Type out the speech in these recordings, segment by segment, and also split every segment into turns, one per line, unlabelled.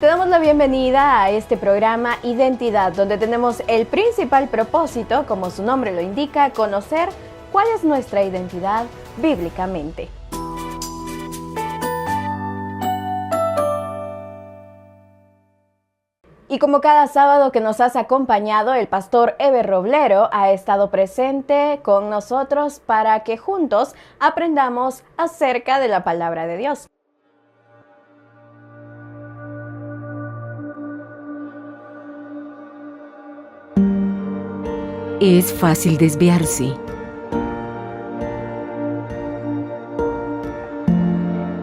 Te damos la bienvenida a este programa Identidad, donde tenemos el principal propósito, como su nombre lo indica, conocer cuál es nuestra identidad bíblicamente. Y como cada sábado que nos has acompañado, el pastor Eber Roblero ha estado presente con nosotros para que juntos aprendamos acerca de la palabra de Dios.
Es fácil desviarse,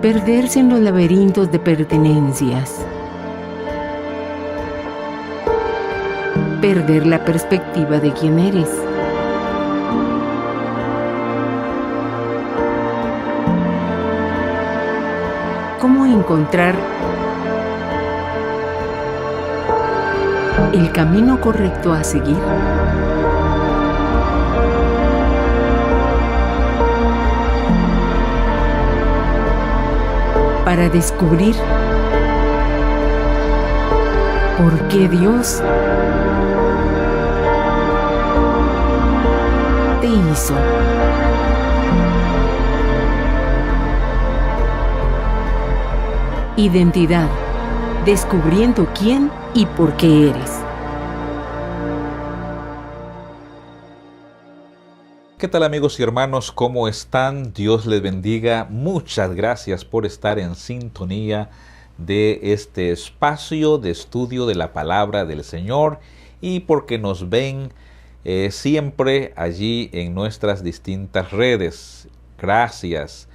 perderse en los laberintos de pertenencias, perder la perspectiva de quién eres. ¿Cómo encontrar el camino correcto a seguir? Para descubrir por qué Dios te hizo. Identidad, descubriendo quién y por qué eres.
¿Qué tal, amigos y hermanos? ¿Cómo están? Dios les bendiga. Muchas gracias por estar en sintonía de este espacio de estudio de la palabra del Señor y porque nos ven siempre allí en nuestras distintas redes. Gracias.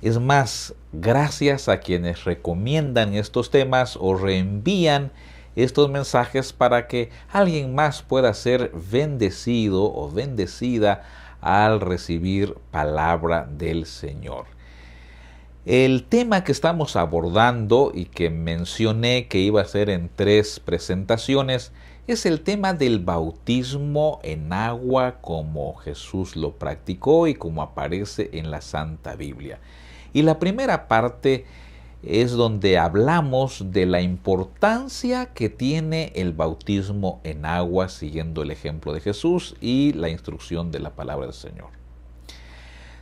Es más, gracias a quienes recomiendan estos temas o reenvían estos mensajes para que alguien más pueda ser bendecido o bendecida al recibir palabra del Señor. El tema que estamos abordando y que mencioné que iba a ser en 3 presentaciones es el tema del bautismo en agua como Jesús lo practicó y como aparece en la Santa Biblia. Y la primera parte es donde hablamos de la importancia que tiene el bautismo en agua siguiendo el ejemplo de Jesús y la instrucción de la palabra del Señor.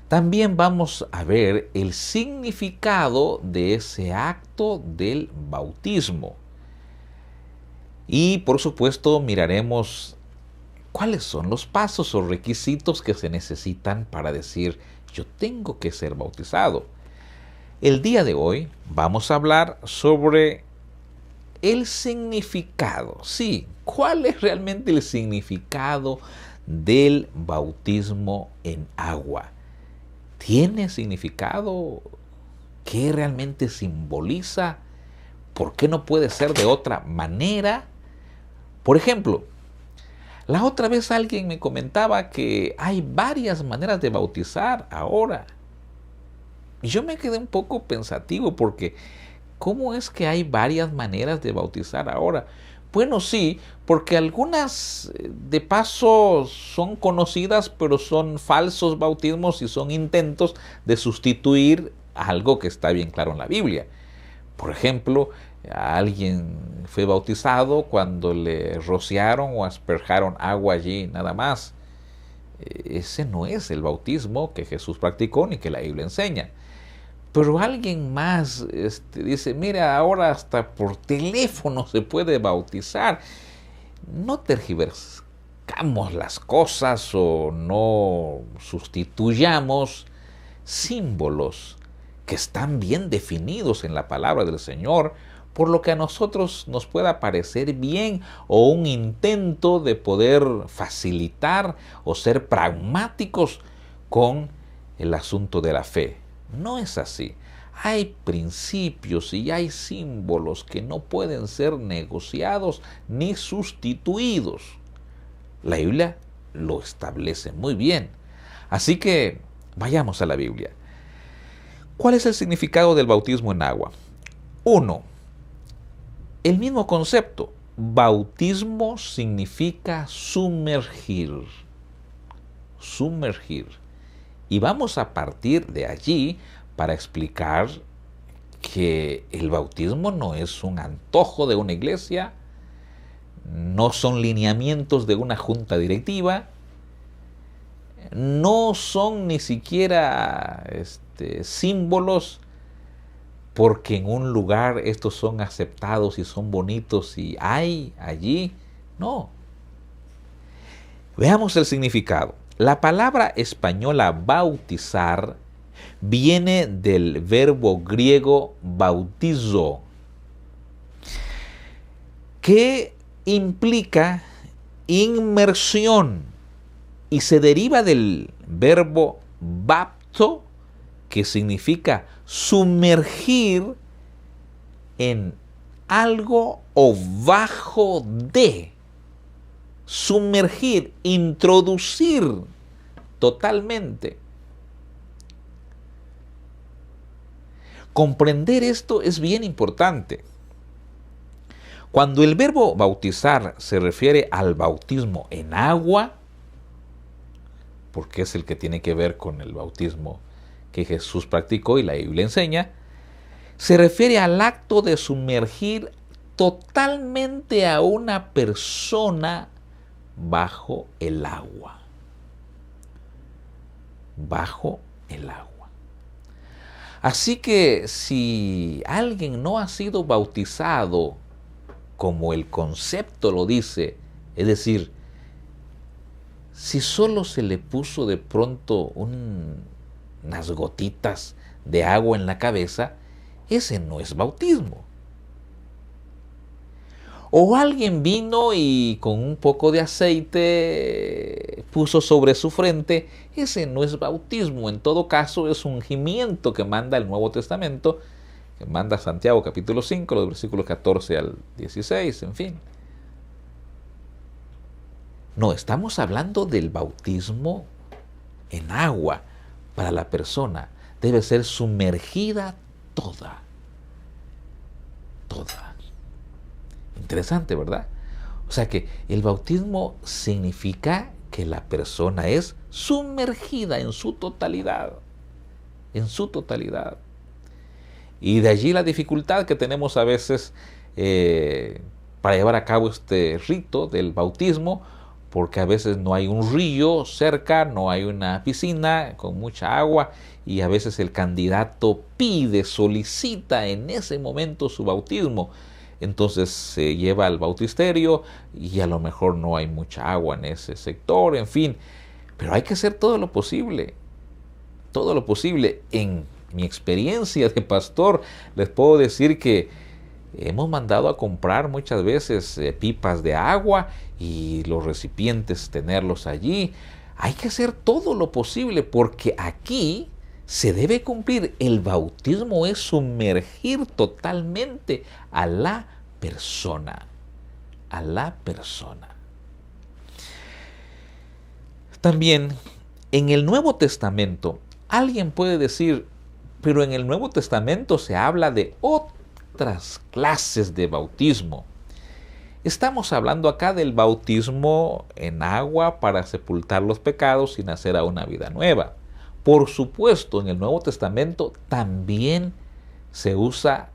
También vamos a ver el significado de ese acto del bautismo. Y por supuesto miraremos cuáles son los pasos o requisitos que se necesitan para decir yo tengo que ser bautizado. El día de hoy vamos a hablar sobre el significado. Sí, ¿cuál es realmente el significado del bautismo en agua? ¿Tiene significado? ¿Qué realmente simboliza? ¿Por qué no puede ser de otra manera? Por ejemplo, la otra vez alguien me comentaba que hay varias maneras de bautizar ahora. Y yo me quedé un poco pensativo porque ¿cómo es que hay varias maneras de bautizar ahora? Bueno, sí, porque algunas de paso son conocidas, pero son falsos bautismos y son intentos de sustituir algo que está bien claro en la Biblia. Por ejemplo, alguien fue bautizado cuando le rociaron o asperjaron agua allí nada más. Ese no es el bautismo que Jesús practicó ni que la Biblia enseña. Pero alguien más dice, mira, ahora hasta por teléfono se puede bautizar. No tergiversamos las cosas o no sustituyamos símbolos que están bien definidos en la palabra del Señor, por lo que a nosotros nos pueda parecer bien o un intento de poder facilitar o ser pragmáticos con el asunto de la fe. No es así. Hay principios y hay símbolos que no pueden ser negociados ni sustituidos. La Biblia lo establece muy bien. Así que vayamos a la Biblia. ¿Cuál es el significado del bautismo en agua? 1. El mismo concepto. Bautismo significa sumergir. Sumergir. Y vamos a partir de allí para explicar que el bautismo no es un antojo de una iglesia, no son lineamientos de una junta directiva, no son ni siquiera símbolos porque en un lugar estos son aceptados y son bonitos y hay allí. No. Veamos el significado. La palabra española bautizar viene del verbo griego bautizo, que implica inmersión y se deriva del verbo bapto, que significa sumergir en algo o bajo de. Sumergir, introducir totalmente. Comprender esto es bien importante. Cuando el verbo bautizar se refiere al bautismo en agua, porque es el que tiene que ver con el bautismo que Jesús practicó y la Biblia enseña, se refiere al acto de sumergir totalmente a una persona bajo el agua. Bajo el agua. Así que si alguien no ha sido bautizado como el concepto lo dice, es decir, si solo se le puso de pronto unas gotitas de agua en la cabeza, ese no es bautismo. O alguien vino y con un poco de aceite puso sobre su frente, ese no es bautismo. En todo caso es un ungimiento que manda el Nuevo Testamento, que manda Santiago capítulo 5, los versículos 14 al 16, en fin. No, estamos hablando del bautismo en agua. Para la persona debe ser sumergida toda. Toda. Interesante, ¿verdad? O sea que el bautismo significa que la persona es sumergida en su totalidad. En su totalidad. Y de allí la dificultad que tenemos a veces para llevar a cabo este rito del bautismo, porque a veces no hay un río cerca, no hay una piscina con mucha agua, y a veces el candidato pide, solicita en ese momento su bautismo. Entonces se lleva al bautisterio y a lo mejor no hay mucha agua en ese sector, en fin. Pero hay que hacer todo lo posible. Todo lo posible. En mi experiencia de pastor, les puedo decir que hemos mandado a comprar muchas veces pipas de agua y los recipientes tenerlos allí. Hay que hacer todo lo posible porque aquí se debe cumplir. El bautismo es sumergir totalmente a la persona. A la persona. También en el Nuevo Testamento, alguien puede decir, pero en el Nuevo Testamento se habla de otras clases de bautismo. Estamos hablando acá del bautismo en agua para sepultar los pecados y nacer a una vida nueva. Por supuesto, en el Nuevo Testamento también se usa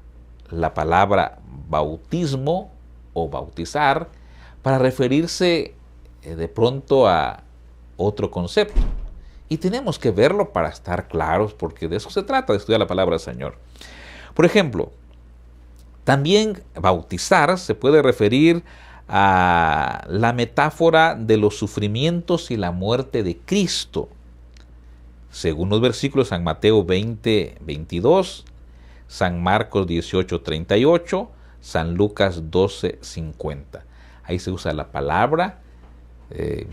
la palabra bautismo o bautizar para referirse de pronto a otro concepto. Y tenemos que verlo para estar claros, porque de eso se trata, de estudiar la palabra del Señor. Por ejemplo, también bautizar se puede referir a la metáfora de los sufrimientos y la muerte de Cristo. Según los versículos San Mateo 20, 22, San Marcos 18, 38, San Lucas 12, 50. Ahí se usa la palabra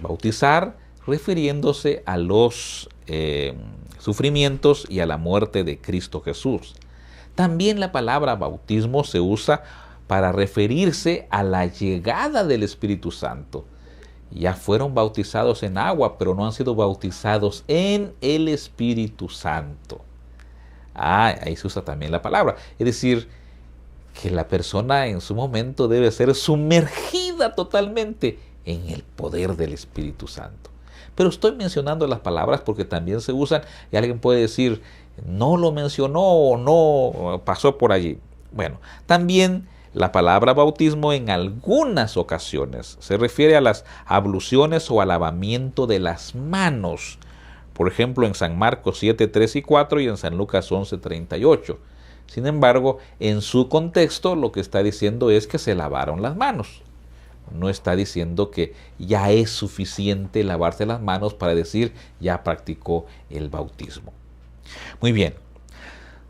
bautizar, refiriéndose a los sufrimientos y a la muerte de Cristo Jesús. También la palabra bautismo se usa para referirse a la llegada del Espíritu Santo. Ya fueron bautizados en agua, pero no han sido bautizados en el Espíritu Santo. Ahí se usa también la palabra. Es decir, que la persona en su momento debe ser sumergida totalmente en el poder del Espíritu Santo. Pero estoy mencionando las palabras porque también se usan y alguien puede decir, no lo mencionó o no pasó por allí. Bueno, también la palabra bautismo en algunas ocasiones se refiere a las abluciones o al lavamiento de las manos. Por ejemplo, en San Marcos 7, 3 y 4 y en San Lucas 11, 38. Sin embargo, en su contexto lo que está diciendo es que se lavaron las manos. No está diciendo que ya es suficiente lavarse las manos para decir ya practicó el bautismo. Muy bien.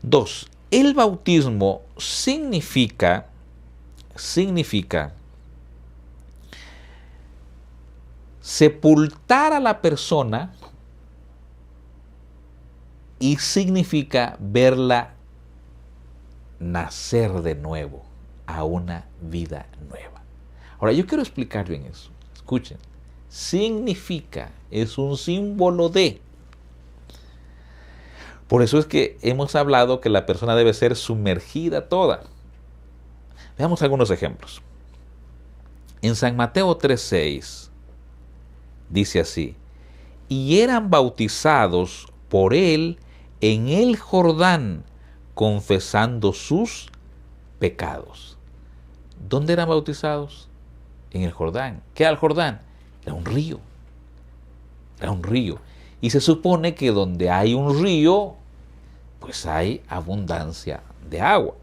2. El bautismo significa sepultar a la persona y significa verla nacer de nuevo a una vida nueva. Ahora, yo quiero explicar bien eso. Escuchen. Significa, es un símbolo de. Por eso es que hemos hablado que la persona debe ser sumergida toda. Veamos algunos ejemplos. En San Mateo 3:6 dice así: y eran bautizados por él en el Jordán, confesando sus pecados. ¿Dónde eran bautizados? En el Jordán. ¿Qué era el Jordán? Era un río. Era un río. Y se supone que donde hay un río, pues hay abundancia de agua.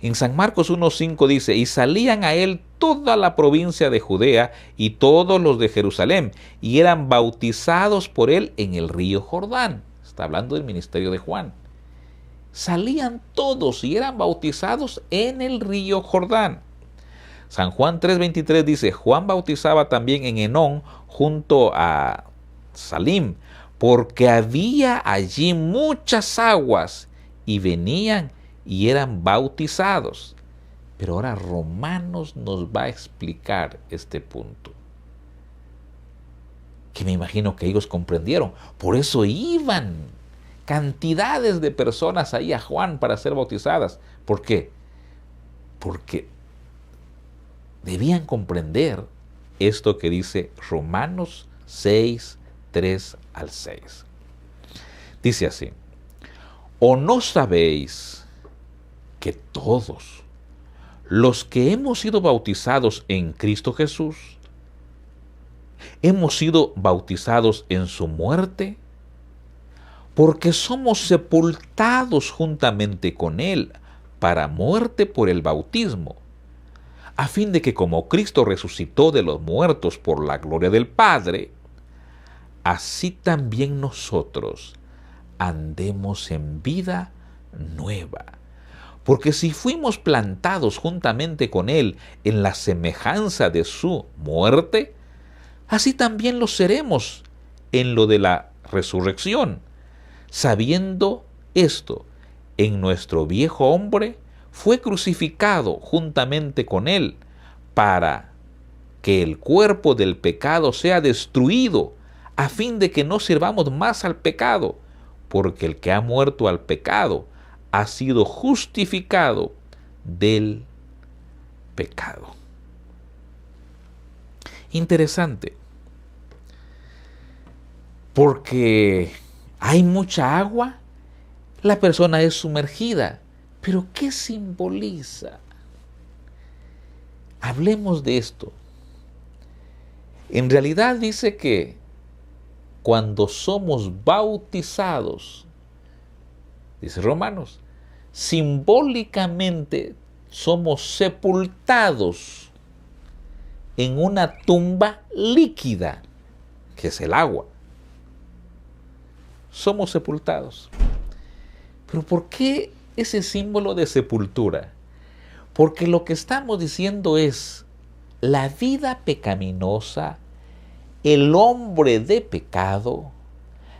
En San Marcos 1:5 dice, y salían a él toda la provincia de Judea y todos los de Jerusalén, y eran bautizados por él en el río Jordán. Está hablando del ministerio de Juan. Salían todos y eran bautizados en el río Jordán. San Juan 3:23 dice, Juan bautizaba también en Enón junto a Salim, porque había allí muchas aguas y venían y eran bautizados. Pero ahora Romanos nos va a explicar este punto, que me imagino que ellos comprendieron. Por eso iban cantidades de personas ahí a Juan para ser bautizadas. ¿Por qué? Porque debían comprender esto que dice Romanos 6, 3 al 6. Dice así, ¿o no sabéis que todos los que hemos sido bautizados en Cristo Jesús, hemos sido bautizados en su muerte? Porque somos sepultados juntamente con él para muerte por el bautismo, a fin de que como Cristo resucitó de los muertos por la gloria del Padre, así también nosotros andemos en vida nueva. Porque si fuimos plantados juntamente con él en la semejanza de su muerte, así también lo seremos en lo de la resurrección, sabiendo esto, en nuestro viejo hombre fue crucificado juntamente con él, para que el cuerpo del pecado sea destruido, a fin de que no sirvamos más al pecado, porque el que ha muerto al pecado ha sido justificado del pecado. Interesante, porque hay mucha agua, la persona es sumergida, pero ¿qué simboliza? Hablemos de esto. En realidad dice que cuando somos bautizados, dice Romanos, simbólicamente somos sepultados en una tumba líquida, que es el agua. Somos sepultados. ¿Pero por qué ese símbolo de sepultura? Porque lo que estamos diciendo es la vida pecaminosa, el hombre de pecado,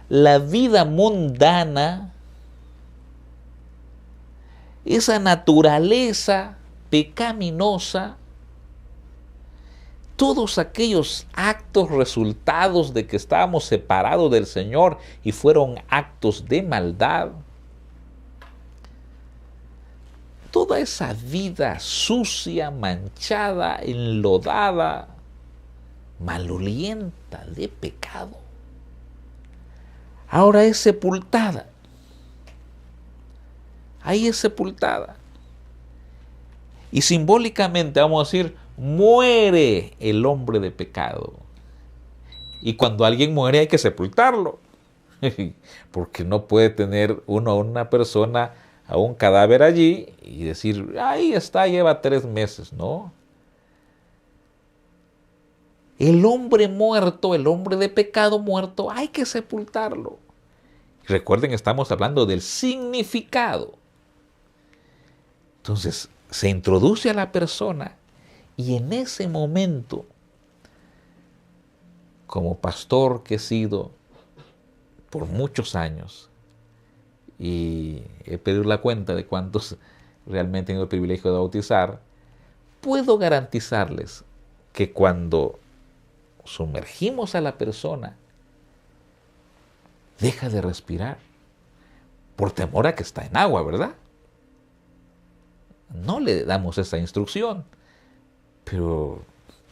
la vida mundana, esa naturaleza pecaminosa, todos aquellos actos resultados de que estábamos separados del Señor y fueron actos de maldad, toda esa vida sucia, manchada, enlodada, malolienta de pecado, ahora es sepultada. Ahí es sepultada. Y simbólicamente vamos a decir, muere el hombre de pecado. Y cuando alguien muere hay que sepultarlo. Porque no puede tener uno a una persona, a un cadáver allí y decir, ahí está, lleva 3 meses. No. El hombre muerto, el hombre de pecado muerto, hay que sepultarlo. Recuerden, estamos hablando del significado. Entonces, se introduce a la persona y en ese momento, como pastor que he sido por muchos años, y he perdido la cuenta de cuántos realmente he tenido el privilegio de bautizar, puedo garantizarles que cuando sumergimos a la persona, deja de respirar, por temor a que está en agua, ¿verdad? No le damos esa instrucción, pero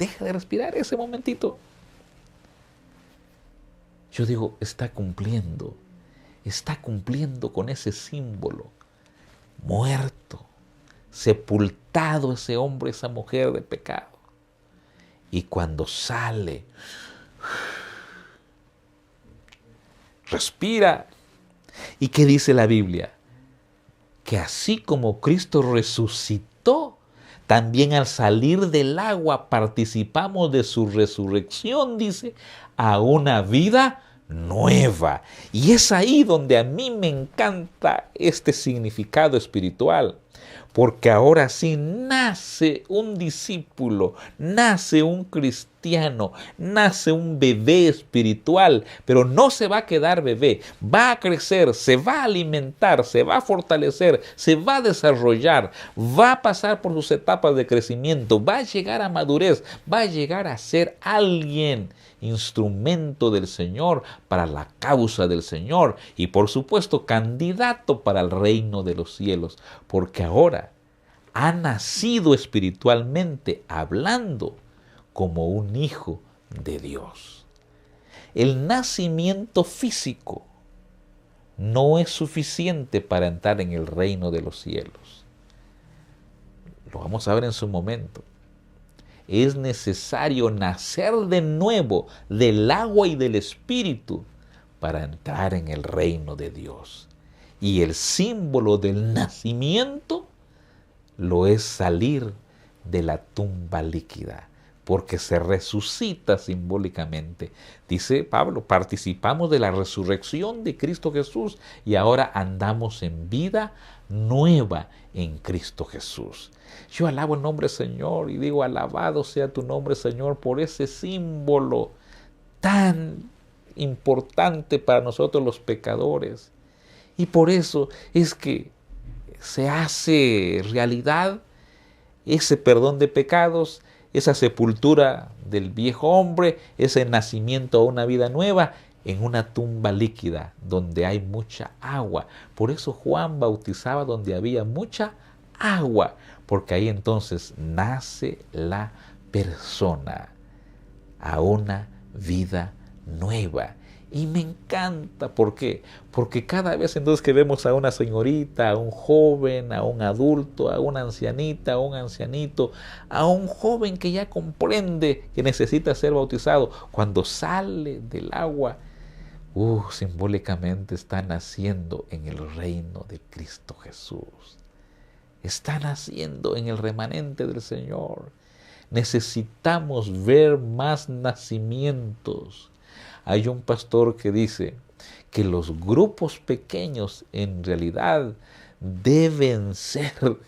deja de respirar ese momentito. Yo digo, está cumpliendo con ese símbolo. Muerto, sepultado ese hombre, esa mujer de pecado. Y cuando sale, respira. ¿Y qué dice la Biblia? Que así como Cristo resucitó, también al salir del agua participamos de su resurrección, dice, a una vida nueva. Y es ahí donde a mí me encanta este significado espiritual, porque ahora sí nace un discípulo, nace un cristiano, nace un bebé espiritual, pero no se va a quedar bebé, va a crecer, se va a alimentar, se va a fortalecer, se va a desarrollar, va a pasar por sus etapas de crecimiento, va a llegar a madurez, va a llegar a ser alguien, instrumento del Señor para la causa del Señor y por supuesto candidato para el reino de los cielos, porque ahora ha nacido espiritualmente hablando como un hijo de Dios. El nacimiento físico no es suficiente para entrar en el reino de los cielos. Lo vamos a ver en su momento. Es necesario nacer de nuevo del agua y del Espíritu para entrar en el reino de Dios. Y el símbolo del nacimiento lo es salir de la tumba líquida, porque se resucita simbólicamente. Dice Pablo, participamos de la resurrección de Cristo Jesús y ahora andamos en vida nueva en Cristo Jesús. Yo alabo el nombre Señor y digo, alabado sea tu nombre Señor por ese símbolo tan importante para nosotros los pecadores. Y por eso es que se hace realidad ese perdón de pecados, esa sepultura del viejo hombre, ese nacimiento a una vida nueva en una tumba líquida donde hay mucha agua. Por eso Juan bautizaba donde había mucha agua, porque ahí entonces nace la persona a una vida nueva. Y me encanta, ¿por qué? Porque cada vez entonces que vemos a una señorita, a un joven, a un adulto, a una ancianita, a un ancianito, a un joven que ya comprende que necesita ser bautizado, cuando sale del agua, simbólicamente está naciendo en el reino de Cristo Jesús. Está naciendo en el remanente del Señor. Necesitamos ver más nacimientos. Hay un pastor que dice que los grupos pequeños en realidad deben ser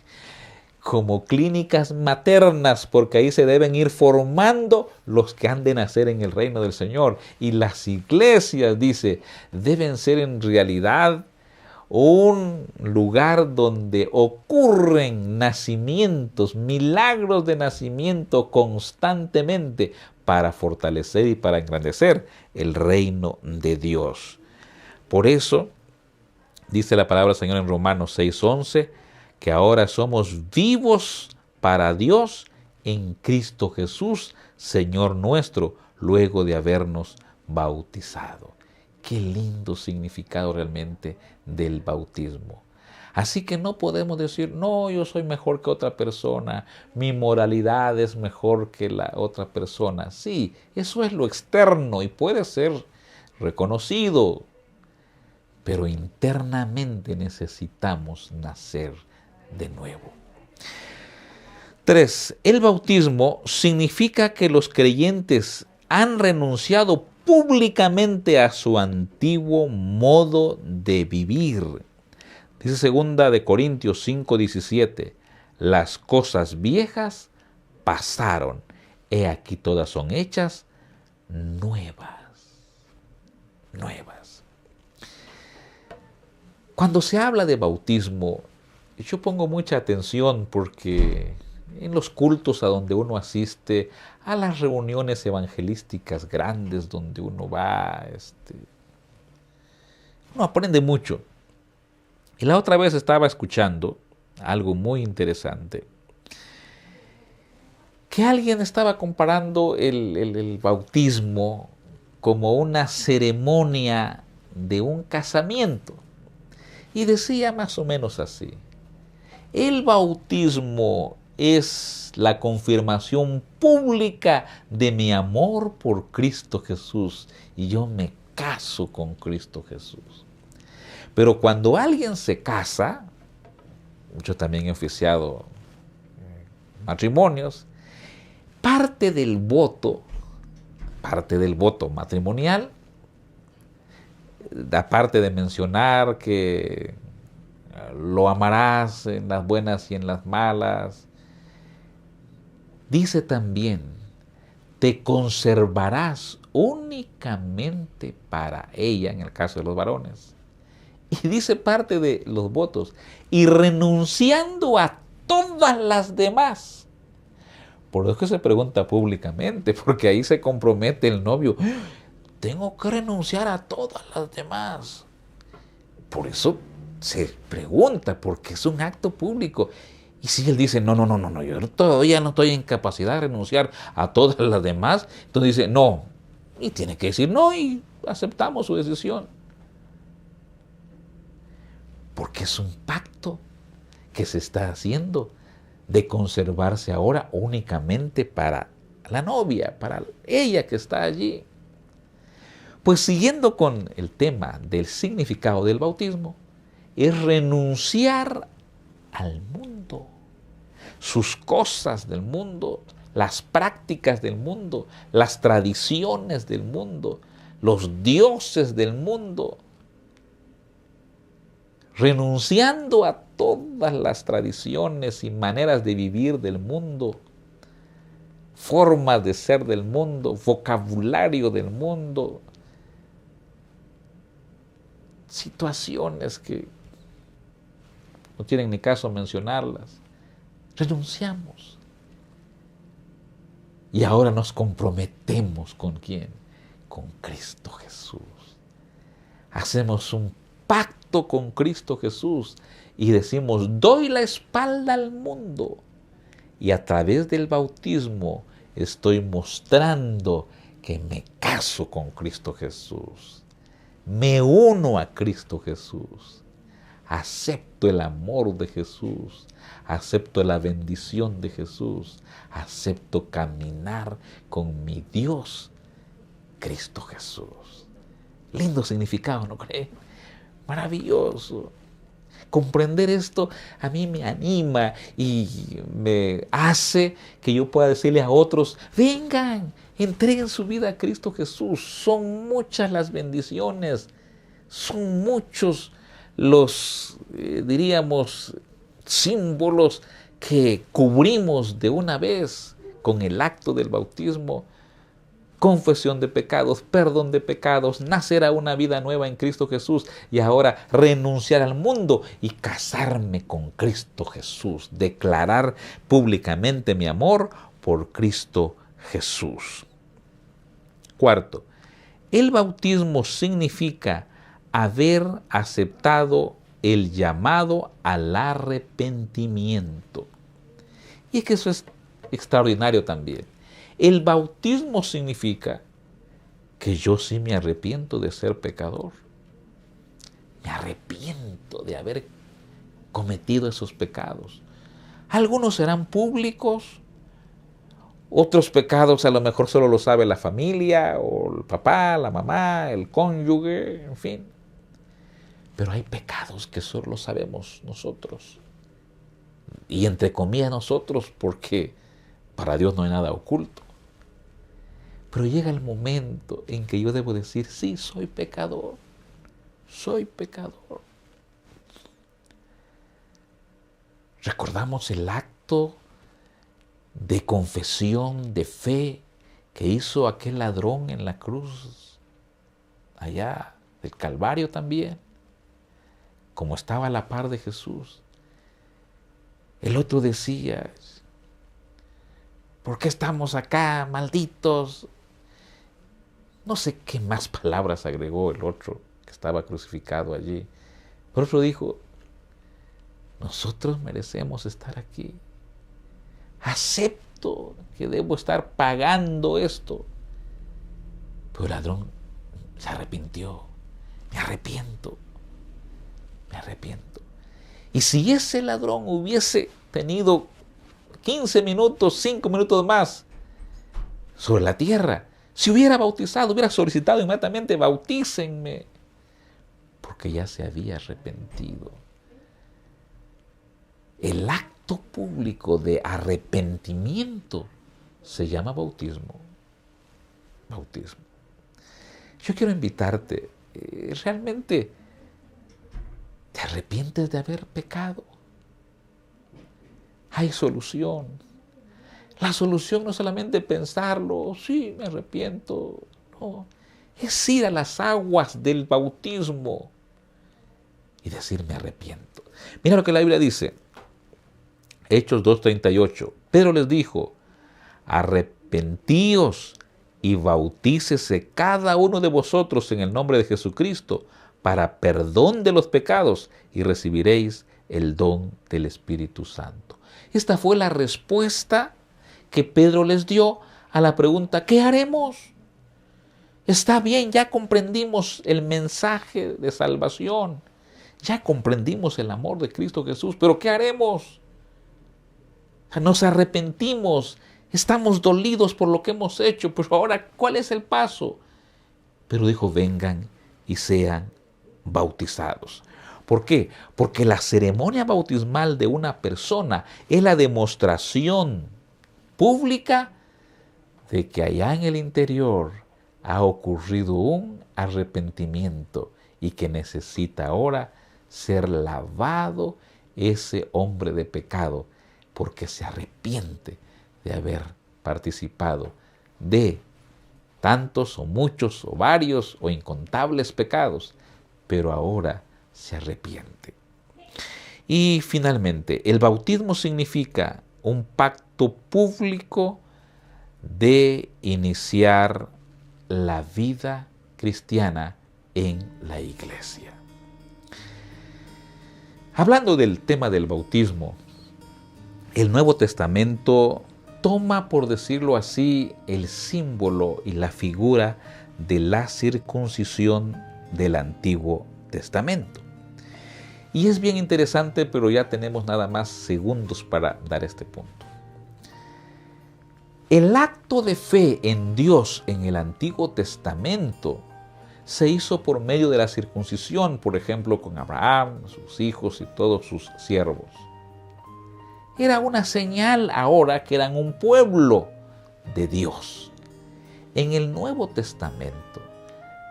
como clínicas maternas, porque ahí se deben ir formando los que han de nacer en el reino del Señor. Y las iglesias, dice, deben ser en realidad un lugar donde ocurren nacimientos, milagros de nacimiento constantemente para fortalecer y para engrandecer el reino de Dios. Por eso, dice la palabra del Señor en Romanos 6:11, que ahora somos vivos para Dios en Cristo Jesús, Señor nuestro, luego de habernos bautizado. Qué lindo significado realmente del bautismo. Así que no podemos decir, no, yo soy mejor que otra persona, mi moralidad es mejor que la otra persona. Sí, eso es lo externo y puede ser reconocido, pero internamente necesitamos nacer de nuevo. 3. El bautismo significa que los creyentes han renunciado públicamente a su antiguo modo de vivir. Dice 2 de Corintios 5:17, las cosas viejas pasaron, he aquí todas son hechas nuevas. Nuevas. Cuando se habla de bautismo, yo pongo mucha atención porque en los cultos a donde uno asiste, a las reuniones evangelísticas grandes donde uno va, uno aprende mucho. Y la otra vez estaba escuchando algo muy interesante, que alguien estaba comparando el bautismo como una ceremonia de un casamiento. Y decía más o menos así, el bautismo es la confirmación pública de mi amor por Cristo Jesús y yo me caso con Cristo Jesús. Pero cuando alguien se casa, yo también he oficiado matrimonios, parte del voto matrimonial, aparte de mencionar que lo amarás en las buenas y en las malas, dice también, te conservarás únicamente para ella, en el caso de los varones. Y dice parte de los votos, y renunciando a todas las demás. Por eso es que se pregunta públicamente, porque ahí se compromete el novio. Tengo que renunciar a todas las demás. Por eso se pregunta, porque es un acto público. Y si él dice, no, yo todavía no estoy en capacidad de renunciar a todas las demás, entonces dice, no. Y tiene que decir no y aceptamos su decisión. Porque es un pacto que se está haciendo de conservarse ahora únicamente para la novia, para ella que está allí. Pues siguiendo con el tema del significado del bautismo, es renunciar al mundo, sus cosas del mundo, las prácticas del mundo, las tradiciones del mundo, los dioses del mundo, renunciando a todas las tradiciones y maneras de vivir del mundo, formas de ser del mundo, vocabulario del mundo, situaciones que no tienen ni caso mencionarlas. Renunciamos. Y ahora nos comprometemos ¿con quién? Con Cristo Jesús. Hacemos un pacto con Cristo Jesús y decimos, doy la espalda al mundo. Y a través del bautismo estoy mostrando que me caso con Cristo Jesús. Me uno a Cristo Jesús. Acepto el amor de Jesús. Acepto la bendición de Jesús. Acepto caminar con mi Dios, Cristo Jesús. Lindo significado, ¿no cree? Maravilloso. Comprender esto a mí me anima y me hace que yo pueda decirle a otros, vengan, entreguen su vida a Cristo Jesús. Son muchas las bendiciones, son muchos los, diríamos, símbolos que cubrimos de una vez con el acto del bautismo. Confesión de pecados, perdón de pecados, nacer a una vida nueva en Cristo Jesús y ahora renunciar al mundo y casarme con Cristo Jesús, declarar públicamente mi amor por Cristo Jesús. Cuarto, el bautismo significa haber aceptado el llamado al arrepentimiento. Y es que eso es extraordinario también. El bautismo significa que yo sí me arrepiento de ser pecador. Me arrepiento de haber cometido esos pecados. Algunos serán públicos, otros pecados a lo mejor solo lo sabe la familia, o el papá, la mamá, el cónyuge, en fin. Pero hay pecados que solo sabemos nosotros. Y entre comillas nosotros, porque para Dios no hay nada oculto. Pero llega el momento en que yo debo decir, sí, soy pecador. Soy pecador. Recordamos el acto de confesión, de fe, que hizo aquel ladrón en la cruz, allá del Calvario también, como estaba a la par de Jesús. El otro decía, ¿por qué estamos acá, malditos? No sé qué más palabras agregó el otro que estaba crucificado allí. Pero otro dijo, nosotros merecemos estar aquí. Acepto que debo estar pagando esto. Pero el ladrón se arrepintió. Me arrepiento. Y si ese ladrón hubiese tenido 15 minutos, 5 minutos más sobre la tierra, si hubiera bautizado, hubiera solicitado inmediatamente, bautícenme, porque ya se había arrepentido. El acto público de arrepentimiento se llama bautismo. Bautismo. Yo quiero invitarte, realmente, ¿te arrepientes de haber pecado? Hay solución. La solución no es solamente pensarlo, sí, me arrepiento. No, es ir a las aguas del bautismo y decir, me arrepiento. Mira lo que la Biblia dice. Hechos 2:38. Pedro les dijo, arrepentíos y bautícese cada uno de vosotros en el nombre de Jesucristo para perdón de los pecados y recibiréis el don del Espíritu Santo. Esta fue la respuesta que Pedro les dio a la pregunta, ¿qué haremos? Está bien, ya comprendimos el mensaje de salvación, ya comprendimos el amor de Cristo Jesús, pero ¿qué haremos? Nos arrepentimos, estamos dolidos por lo que hemos hecho, pero ahora, ¿cuál es el paso? Pero dijo, vengan y sean bautizados. ¿Por qué? Porque la ceremonia bautismal de una persona es la demostración pública de que allá en el interior ha ocurrido un arrepentimiento y que necesita ahora ser lavado ese hombre de pecado, porque se arrepiente de haber participado de tantos o muchos o varios o incontables pecados, pero ahora se arrepiente. Y finalmente, el bautismo significa un pacto público de iniciar la vida cristiana en la iglesia. Hablando del tema del bautismo, el Nuevo Testamento toma, por decirlo así, el símbolo y la figura de la circuncisión del Antiguo Testamento. Y es bien interesante, pero ya tenemos nada más segundos para dar este punto. El acto de fe en Dios en el Antiguo Testamento se hizo por medio de la circuncisión, por ejemplo, con Abraham, sus hijos y todos sus siervos. Era una señal ahora que eran un pueblo de Dios. En el Nuevo Testamento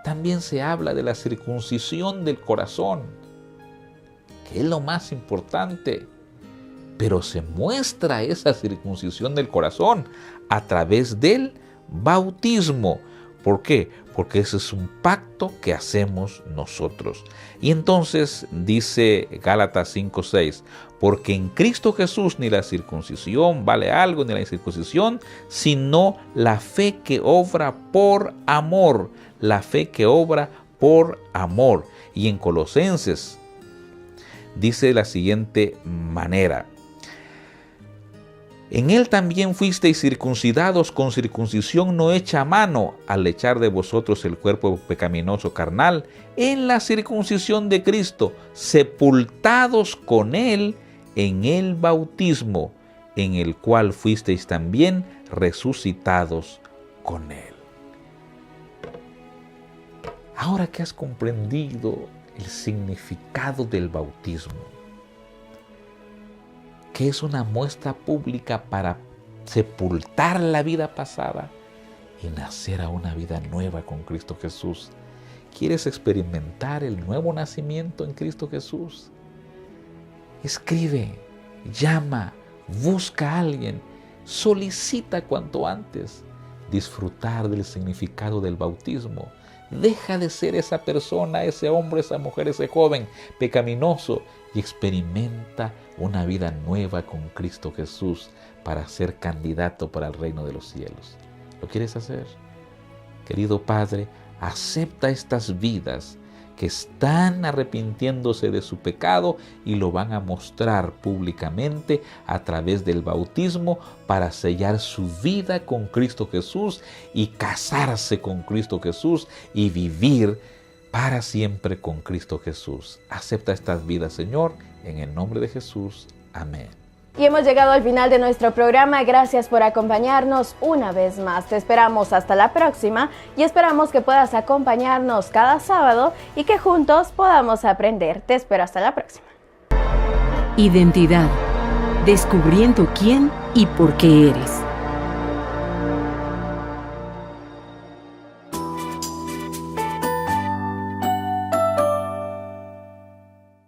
también se habla de la circuncisión del corazón, que es lo más importante, pero se muestra esa circuncisión del corazón a través del bautismo. ¿Por qué? Porque ese es un pacto que hacemos nosotros. Y entonces dice Gálatas 5:6, porque en Cristo Jesús ni la circuncisión vale algo, ni la incircuncisión, sino la fe que obra por amor. La fe que obra por amor. Y en Colosenses dice de la siguiente manera, En él también fuisteis circuncidados con circuncisión no hecha a mano, al echar de vosotros el cuerpo pecaminoso carnal, en la circuncisión de Cristo, sepultados con él en el bautismo, en el cual fuisteis también resucitados con él. Ahora que has comprendido el significado del bautismo, que es una muestra pública para sepultar la vida pasada y nacer a una vida nueva con Cristo Jesús. ¿Quieres experimentar el nuevo nacimiento en Cristo Jesús? Escribe, llama, busca a alguien, solicita cuanto antes disfrutar del significado del bautismo. Deja de ser esa persona, ese hombre, esa mujer, ese joven pecaminoso y experimenta una vida nueva con Cristo Jesús para ser candidato para el reino de los cielos. ¿Lo quieres hacer? Querido Padre, acepta estas vidas que están arrepintiéndose de su pecado y lo van a mostrar públicamente a través del bautismo para sellar su vida con Cristo Jesús y casarse con Cristo Jesús y vivir para siempre con Cristo Jesús. Acepta estas vidas, Señor, en el nombre de Jesús. Amén.
Y hemos llegado al final de nuestro programa. Gracias por acompañarnos una vez más. Te esperamos hasta la próxima y esperamos que puedas acompañarnos cada sábado y que juntos podamos aprender. Te espero hasta la próxima.
Identidad. Descubriendo quién y por qué eres.